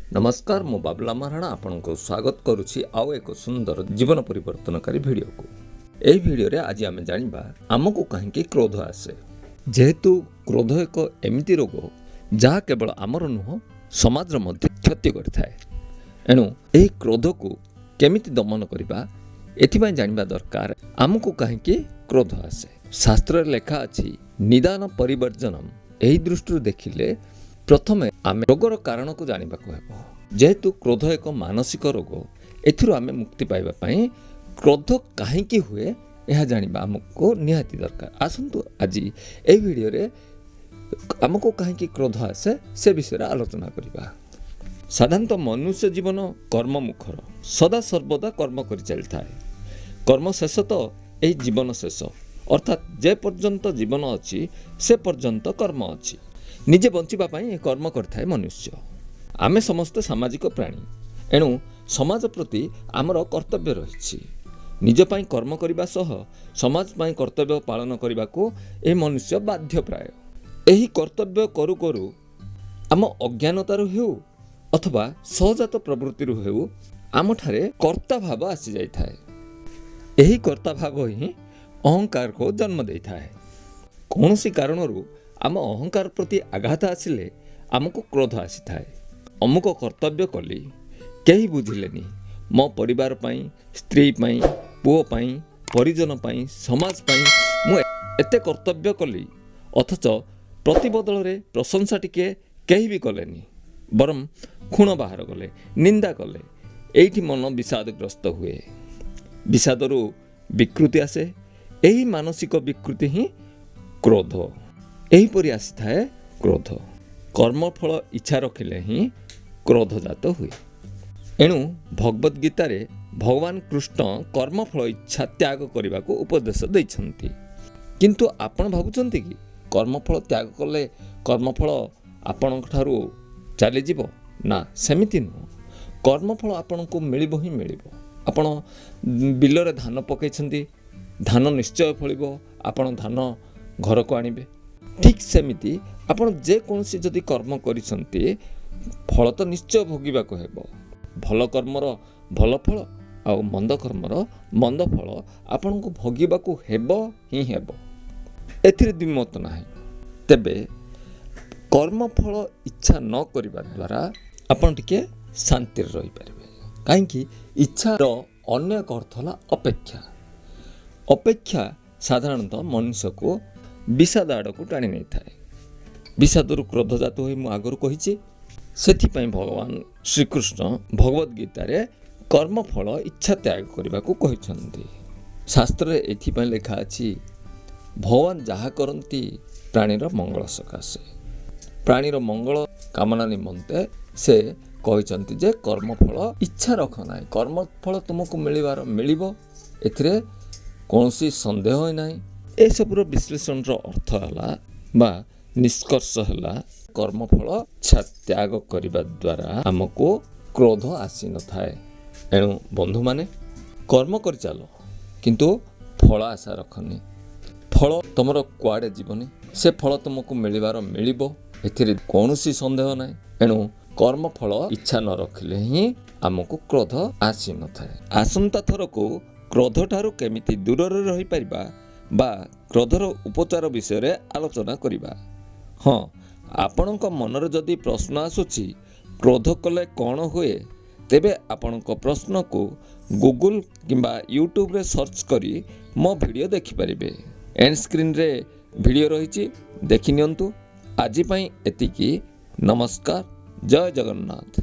नमस्कार मु बाबुला महाराणा आपनको स्वागत करुछि आउ एक सुंदर जीवन परिवर्तनकारी वीडियो को। एही वीडियो रे आज आमे जानिबा हमको काहेकि क्रोध आसे। जेहेतु क्रोध एक एमिति रोग जहा केवल आमर नुह समाज मध्य क्षति करथाय। एणु एही क्रोध को केमिति दमन करिबा एथिबाय जानिबा दरकार। हमको काहेकि क्रोध आसे शास्त्र लेखा अछि निदान परिवर्जनम। एही दृष्टि देखिले प्रथमे आमे रोगर कारण को जानिबा को हेबो। जेहेतु क्रोध एक मानसिक रोग एथिरु आमे मुक्ति पाइबा पई क्रोध काहेकि हुए यह जानिबा हमको निहाती दरकार। आसंतु आज ए वीडियो रे हमको काहेकि क्रोध आसे से विषय रे आलोचना करिबा। साधारणत मनुष्य जीवन कर्म मुखर सदा सर्वदा कर्म करि चलथाय। कर्म शेष तो एही जीवन शेष अर्थात जे पर्यंत जीवन अछि से पर्यंत कर्म अछि। निजे बंचिबा पई कर्म करथाय मनुष्य। आमे समस्त सामाजिक प्राणी एणु समाज प्रति आमर कर्तव्य रहिछि। निज पई कर्म करिबा सह समाज पई कर्तव्य पालन करिबा को ए मनुष्य बाध्य प्राय। एही कर्तव्य करू करू आम अज्ञानतारु हेउ अथवा सहजात प्रवृत्तिरु हेउ आमठारे कर्ता भाव आसी जाइथाय। एही कर्ता भाव ही अहंकार को जन्म देइथाय। कौनसी कारणरू आम अहंकार प्रति आघात आसिले आमको क्रोध आसी थाए। अमुक कर्तव्य कली केही बुझिलेनी मो परिवार पई स्त्री पई पुओ पई परिजन पई समाज पई मु एते कर्तव्य कली अथच प्रतिबदल रे प्रशंसा टिके केही भी कलेनी बरम खुण बाहर गले निंदा कले। एठी मन विषादग्रस्त हुए। विषादरू विकृति आसे। एही मानसिक विकृति ही क्रोध। एहीपरि आसी थाए क्रोध। कर्मफल इच्छा रखिले ही क्रोध जात हुए। एणु भगवत गीता रे भगवान कृष्ण कर्मफल इच्छा त्याग करने को उपदेश देइछंती। किंतु आपण भाबुचंती कि कर्मफल त्याग कले कर्मफल आपणक ठारू चली जीवो ना सेमिति नुह। कर्मफल आपणको मिलिबो ही मिलिबो। आपण बिल रे धान पकेइछंती धान निश्चय फलिबो। आपण धान घर को आनिबे। ठीक सेमिति आपण जे कोनसी जदि कर्म करिसंती फल तो निश्चय भोगिबा को हेबो। भल कर्मर भल फल आ मंद कर्मर मंद फल आपण को भोगिबा को हेबो ही हेबो। एथिरे द्विमत नाही। तेबे कर्म फल इच्छा न करिबा द्वारा आपण टिके शांति रहि परिबे। काहेकि इच्छा रो अन्य एक अर्थ होला अपेक्षा। अपेक्षा साधारणतः मनुष्य को विषाद आड़क टाणी नहीं थाए। विषादरु क्रोध जात हो मु आगरु कहिछि। सेथिपई भगवान श्रीकृष्ण भगवत गीता रे कर्मफल इच्छा त्याग करने को कहिछंती। शास्त्र रे एथिपई लेखा अछि भगवान जहा करंती प्राणीर मंगल सकाशे। प्राणीर मंगल कामना निमंते से कहिछंती जे कर्मफल इच्छा रख नाही। कर्मफल तुमको मिलिबार मिलिबो एथिरे कोनोसी संदेह नाही। ए सबुर विश्लेषण अर्थ है बा निष्कर्ष है कर्मफल इच्छा त्याग करने द्वारा आमको क्रोध आसी न थाए। एणु बंधु माने कर्म कर चलो किंतु फल आशा रखनी। फल तुमर कुआडे जीवनी से फल तुमको मिलिबार मिलिबो एथिरे कोनोसी संदेह नाही। एणु कर्मफल इच्छा न रखिले ही आमको क्रोध आसी न थाए। आसंता थर को क्रोध ठारू केमिति दूर रे रहि परिबा बा क्रोधर उपचार विषय रे आलोचना करिबा। हाँ आपणक मनरे जदि प्रश्न आसुछि क्रोध कले कौन हुए तेबे आपणक प्रश्न को गूगल किंबा यूट्यूब रे सर्च करी मो वीडियो देखि परिबे। एंड स्क्रीन रे वीडियो रहिछि देखि नियंतु। आजि पई एतिकी। नमस्कार। जय जगन्नाथ।